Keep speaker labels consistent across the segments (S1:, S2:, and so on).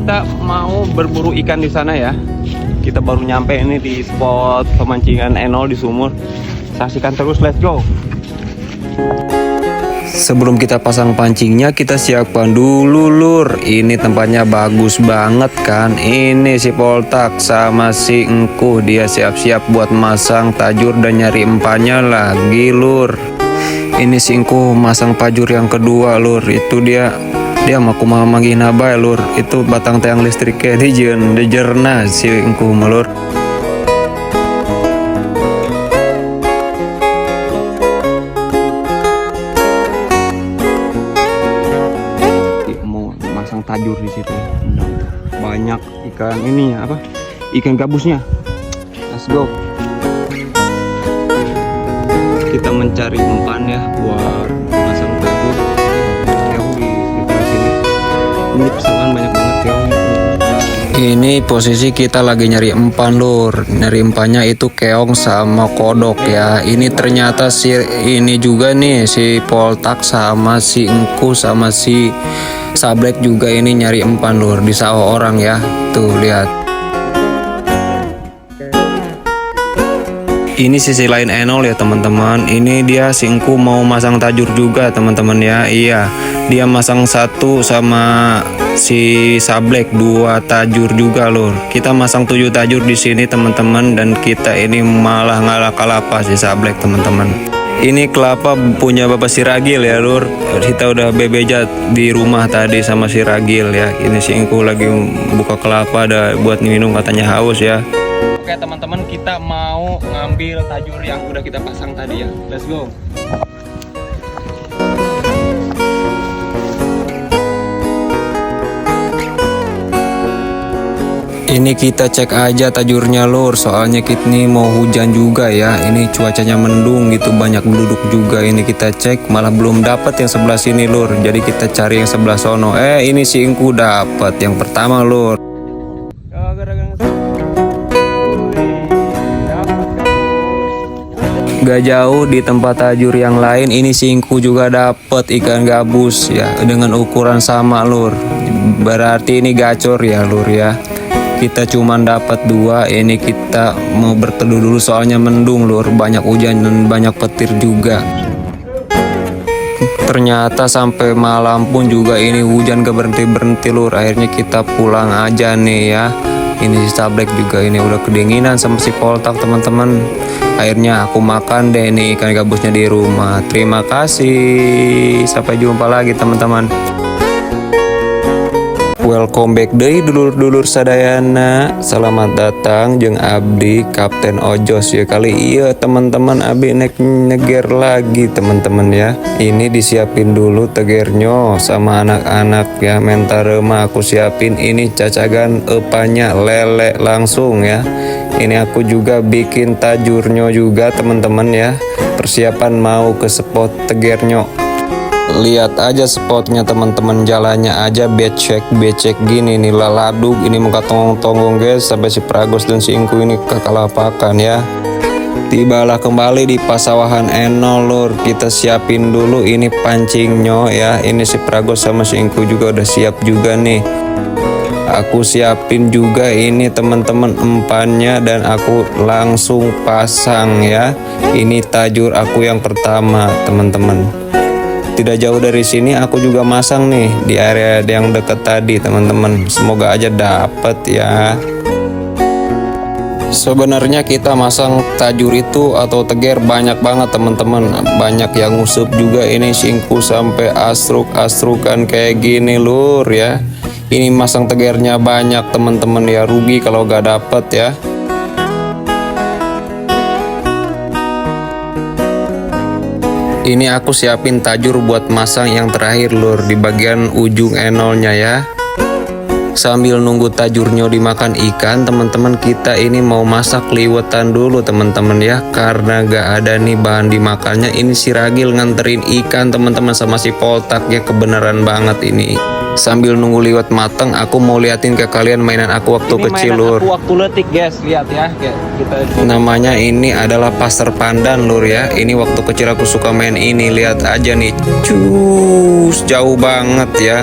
S1: kita mau berburu ikan di sana ya. Kita baru nyampe ini di spot pemancingan Enol di sumur. Saksikan terus, let's go. Sebelum kita pasang pancingnya, kita siapkan dulu lur. Ini tempatnya bagus banget kan. Ini si Poltak sama si Engkuh, dia siap-siap buat masang tajur dan nyari empannya lagi lur. Ini si Engkuh masang pajur yang kedua lur. Itu dia mau kumaha gina bae lur. Itu batang tiang listriknya di jerna si Engkuh lur. Tajur di situ banyak ikan ini ya, apa ikan gabusnya. Let's go, kita mencari umpan ya buat masang tajur. Keong di sekitar sini, ini pesanan banyak banget keong. Ini posisi kita lagi nyari umpan lur. Nyari umpannya itu keong sama kodok ya. Ini ternyata si ini juga nih si Poltak sama si Engkuh sama si Sablek juga ini nyari umpan lur di sawah orang ya. Tuh lihat. Ini sisi lain Enol ya teman-teman. Ini dia si Engkuh mau masang tajur juga teman-teman ya. Iya, dia masang satu sama si Sablek 2 tajur juga lur. Kita masang 7 tajur di sini teman-teman, dan kita ini malah ngalah kelapa si Sablek teman-teman. Ini kelapa punya Bapak si Ragil ya lur. Kita udah bebejat di rumah tadi sama si Ragil ya. Ini si Engkuh lagi buka kelapa ada buat minum, katanya haus ya. Oke teman-teman, kita mau ngambil tajur yang udah kita pasang tadi ya. Let's go. Ini kita cek aja tajurnya lur, soalnya kita nih mau hujan juga ya. Ini cuacanya mendung gitu, banyak penduduk juga. Ini kita cek malah belum dapat yang sebelah sini lur. Jadi kita cari yang sebelah sono. Ini si Engkuh dapat yang pertama lur. Gak jauh di tempat tajur yang lain, ini si Engkuh juga dapat ikan gabus ya dengan ukuran sama lur. Berarti ini gacor ya lur ya. Kita cuman dapat 2. Ini kita mau berteduh dulu soalnya mendung lur, banyak hujan dan banyak petir juga. Ternyata sampai malam pun juga ini hujan gak berhenti lur. Akhirnya kita pulang aja nih ya. Ini si Sablek juga ini udah kedinginan sama si Poltak teman-teman. Akhirnya aku makan deh nih ikan gabusnya di rumah. Terima kasih, sampai jumpa lagi teman-teman. Welcome back deh dulur-dulur sadayana. Selamat datang jeung abdi Kapten Ojos ya. Kali iya teman-teman abdi neger lagi teman-teman ya. Ini disiapin dulu tegernya sama anak-anak ya. Mentarema aku siapin ini cacagan epanya lele langsung ya. Ini aku juga bikin tajurnya juga teman-teman ya. Persiapan mau ke spot tegernya. Lihat aja spotnya teman-teman, jalannya aja becek gini nih laladuk. Ini muka tonggong guys, sampai si Pragos dan si Engkuh ini kekalapakan ya. Tibalah kembali di pasawahan Enol lur. Kita siapin dulu ini pancingnya ya. Ini si Pragos sama si Engkuh juga udah siap juga nih. Aku siapin juga ini teman-teman empannya dan aku langsung pasang ya. Ini tajur aku yang pertama teman-teman. Tidak jauh dari sini aku juga masang nih di area yang deket tadi teman-teman. Semoga aja dapet ya. Sebenarnya kita masang tajur itu atau teger banyak banget teman-teman. Banyak yang ngusup juga. Ini si Engkuh sampai astruk-astrukan kayak gini lur ya. Ini masang tegernya banyak teman-teman ya, rugi kalau gak dapet ya. Ini aku siapin tajur buat masang yang terakhir lur di bagian ujung enolnya ya. Sambil nunggu tajurnya dimakan ikan teman-teman, kita ini mau masak liwetan dulu teman-teman ya. Karena gak ada nih bahan dimakannya. Ini si Ragil nganterin ikan teman-teman sama si Poltak ya, kebenaran banget ini. Sambil nunggu liwat mateng, aku mau liatin ke kalian mainan aku waktu
S2: Ini
S1: kecil,
S2: mainan
S1: Lur.
S2: aku waktu letik, guys. Lihat ya, kita
S1: Namanya ini adalah pasar pandan, Lur ya. Ini waktu kecil aku suka main ini. Lihat aja nih, cus, jauh banget ya.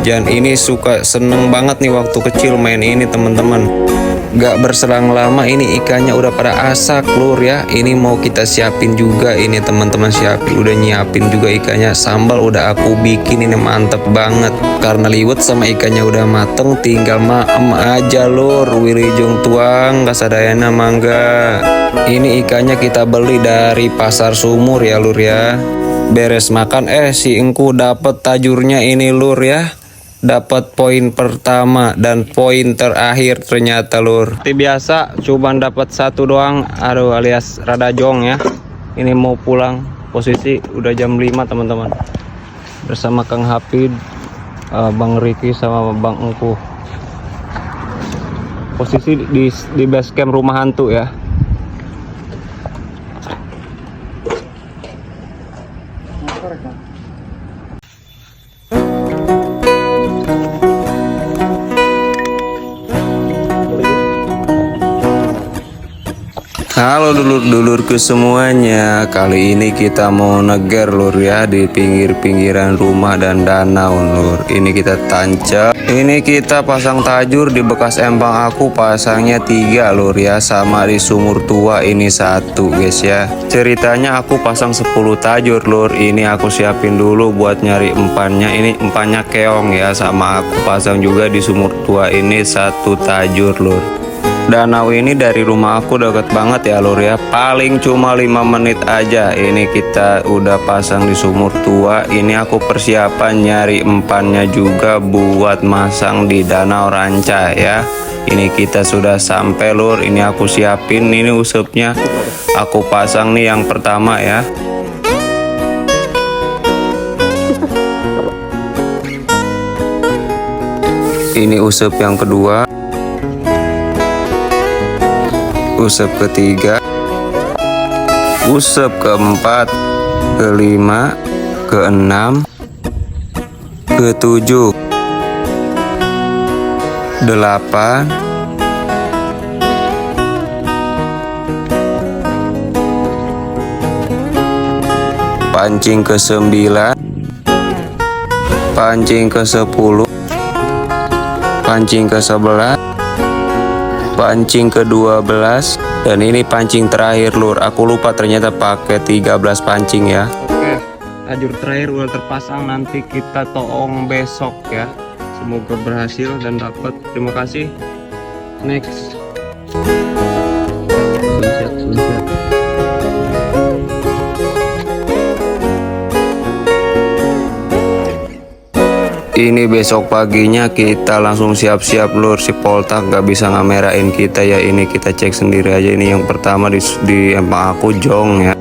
S1: Dan ini seneng banget nih waktu kecil main ini, teman-teman. Gak berselang lama ini ikannya udah pada asak, Lur ya. Ini mau kita siapin juga ini, teman-teman. Udah nyiapin juga ikannya. Sambal udah aku bikin, ini mantep banget. Karena liwet sama ikannya udah mateng, tinggal maem aja, Lur. Wilujeng tuang kasadayana mangga. Ini ikannya kita beli dari pasar sumur ya, Lur ya. Beres makan si engku dapet tajurnya ini, Lur ya. Dapat poin pertama dan poin terakhir ternyata, Lur. Seperti biasa cuman dapat satu doang, aduh, alias rada jong ya. Ini mau pulang, posisi udah jam 5, teman-teman. Bersama Kang Hafid, Bang Riki sama Bang Engku. Posisi di base camp rumah hantu ya. Halo dulur-dulurku semuanya. Kali ini kita mau neger, Lur ya, di pinggir-pinggiran rumah dan danau, Lur. Ini kita tancap. Ini kita pasang tajur di bekas empang aku, pasangnya 3, Lur ya. Sama di sumur tua ini 1, guys ya. Ceritanya aku pasang 10 tajur, Lur. Ini aku siapin dulu buat nyari empannya. Ini empannya keong ya. Sama aku pasang juga di sumur tua ini 1 tajur, Lur. Danau ini dari rumah aku deket banget ya, Lur ya. Paling cuma 5 menit aja. Ini kita udah pasang di sumur tua. Ini aku persiapan nyari empannya juga buat masang di Danau Ranca ya. Ini kita sudah sampai, Lur. Ini aku siapin, ini usepnya aku pasang nih yang pertama ya. Ini usep yang kedua, usep ketiga, usep keempat, kelima, keenam, ketujuh, 8, pancing ke-9, pancing ke-10, pancing ke-11, pancing ke-12, dan ini pancing terakhir, Lur. Aku lupa ternyata pakai 13 pancing ya. Oke, tajur terakhir udah terpasang, nanti kita toong besok ya. Semoga berhasil dan dapat. Terima kasih. Next. Sunset. Ini besok paginya kita langsung siap-siap, Lur. Si Poltak gak bisa ngamerain kita ya. Ini kita cek sendiri aja. Ini yang pertama di empang aku jong ya.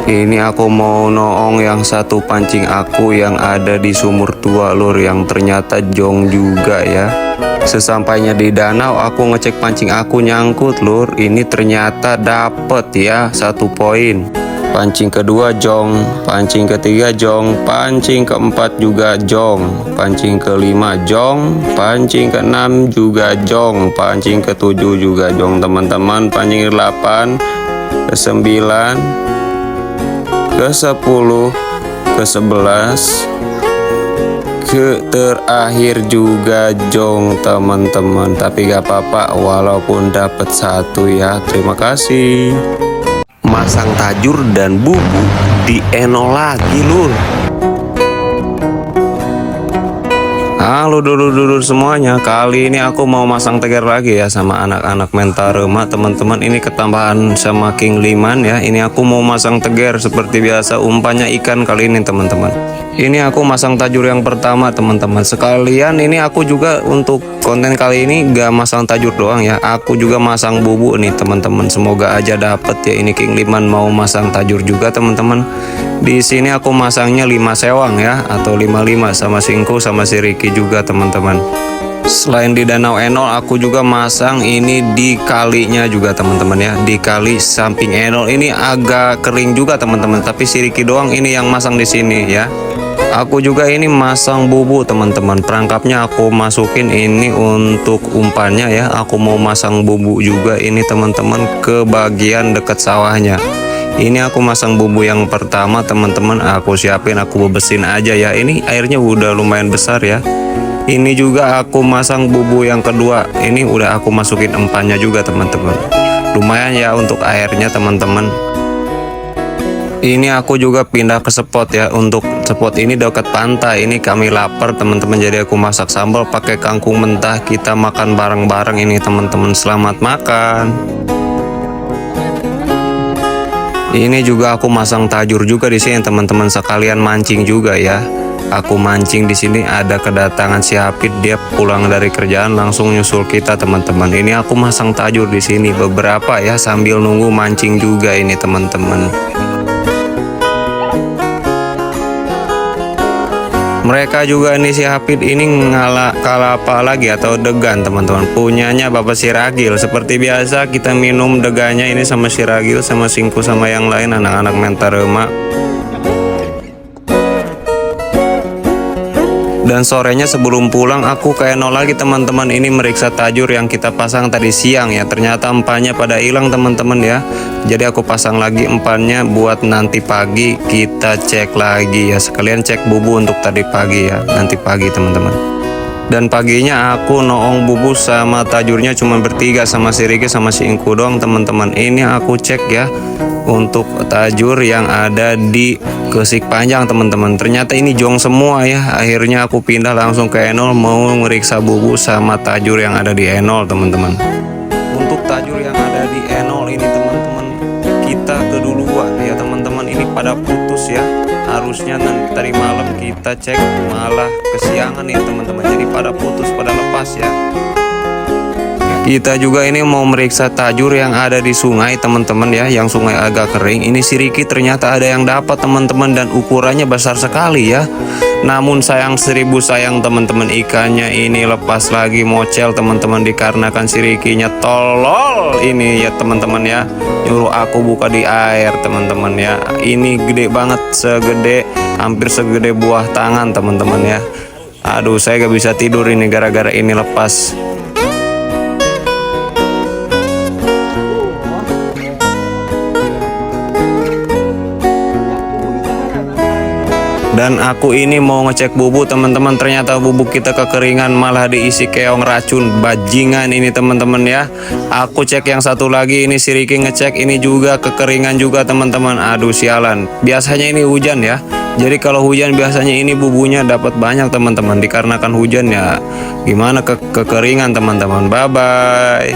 S1: Ini aku mau noong yang 1 pancing aku yang ada di sumur tua, Lur, yang ternyata jong juga ya. Sesampainya di danau aku ngecek pancing aku nyangkut, Lur. Ini ternyata dapet ya 1 poin. Pancing kedua jong, pancing ketiga jong, pancing keempat juga jong, pancing kelima jong, pancing keenam juga jong, pancing ketujuh juga jong, teman-teman. Pancing ke-8, ke-9, ke-10, ke-11, terakhir juga jong, teman-teman. Tapi gak apa-apa walaupun dapat 1 ya. Terima kasih. Masang tajur dan bubu di enol lagi, Lur. Halo dulur-dulur semuanya. Kali ini aku mau masang tegar lagi ya sama anak-anak Mentarema, teman-teman. Ini ketambahan sama King Liman ya. Ini aku mau masang tegar seperti biasa, umpannya ikan kali ini, teman-teman. Ini aku masang tajur yang pertama, teman-teman. Sekalian ini aku juga untuk konten kali ini gak masang tajur doang ya. Aku juga masang bubu nih, teman-teman. Semoga aja dapet ya. Ini King Liman mau masang tajur juga, teman-teman. Di sini aku masangnya 5 sewang ya, atau 55 sama Singku sama si Ricky juga, teman-teman. Selain di Danau Enol, aku juga masang ini di kalinya juga, teman-teman ya. Di kali samping Enol ini agak kering juga, teman-teman. Tapi si Ricky doang ini yang masang di sini ya. Aku juga ini masang bubuk teman-teman. Perangkapnya aku masukin ini untuk umpannya ya. Aku mau masang bubuk juga ini teman-teman ke bagian dekat sawahnya. Ini aku masang bubuk yang pertama teman-teman. Aku siapin, aku bebesin aja ya. Ini airnya udah lumayan besar ya. Ini juga aku masang bubuk yang kedua. Ini udah aku masukin umpannya juga teman-teman. Lumayan ya untuk airnya teman-teman. Ini aku juga pindah ke spot ya. Untuk spot ini dekat pantai. Ini kami lapar teman-teman, jadi aku masak sambal pakai kangkung mentah. Kita makan bareng-bareng ini teman-teman. Selamat makan. Ini juga aku masang tajur juga di sini teman-teman, sekalian mancing juga ya. Aku mancing di sini, ada kedatangan si Hafid, dia pulang dari kerjaan langsung nyusul kita teman-teman. Ini aku masang tajur di sini beberapa ya, sambil nunggu mancing juga ini teman-teman. Mereka juga ini si Hafid ini kalapa lagi atau degan teman-teman, punyanya Bapak Siragil. Seperti biasa kita minum degannya ini sama Siragil, sama Singku, sama yang lain anak-anak Mentarema. Dan sorenya sebelum pulang aku ke Enol lagi teman-teman, ini meriksa tajur yang kita pasang tadi siang ya. Ternyata empannya pada hilang teman-teman ya. Jadi aku pasang lagi empannya buat nanti pagi kita cek lagi ya. Sekalian cek bubu untuk tadi pagi ya, nanti pagi teman-teman. Dan paginya aku noong bubu sama tajurnya cuma bertiga, sama si Riki sama si Ingku doang teman-teman. Ini aku cek ya untuk tajur yang ada di Kesik Panjang teman-teman. Ternyata ini jong semua ya. Akhirnya aku pindah langsung ke Enol mau meriksa bubu sama tajur yang ada di Enol teman-teman. Untuk tajur yang ada di Enol ini teman-teman, kita keduluan ya teman-teman. Ini pada putus ya. Harusnya nanti tadi malam kita cek, malah kesiangan nih teman-teman. Jadi pada putus, pada lepas ya. Kita juga ini mau meriksa tajur yang ada di sungai teman-teman ya, yang sungai agak kering. Ini si Riki ternyata ada yang dapat teman-teman, dan ukurannya besar sekali ya. Namun sayang 1000 sayang teman-teman, ikannya ini lepas lagi mocel teman-teman, dikarenakan si Rikinya tolol ini ya teman-teman ya. Nyuruh aku buka di air teman-teman ya. Ini gede banget, segede hampir segede buah tangan teman-teman ya. Aduh, saya gak bisa tidur ini gara-gara ini lepas. Dan aku ini mau ngecek bubuk teman-teman, ternyata bubuk kita kekeringan, malah diisi keong racun bajingan ini teman-teman ya. Aku cek yang satu lagi, ini si Riki ngecek, ini juga kekeringan juga teman-teman. Aduh sialan, biasanya ini hujan ya. Jadi kalau hujan biasanya ini bubunya dapat banyak teman-teman, dikarenakan hujan ya gimana kekeringan teman-teman. Bye bye.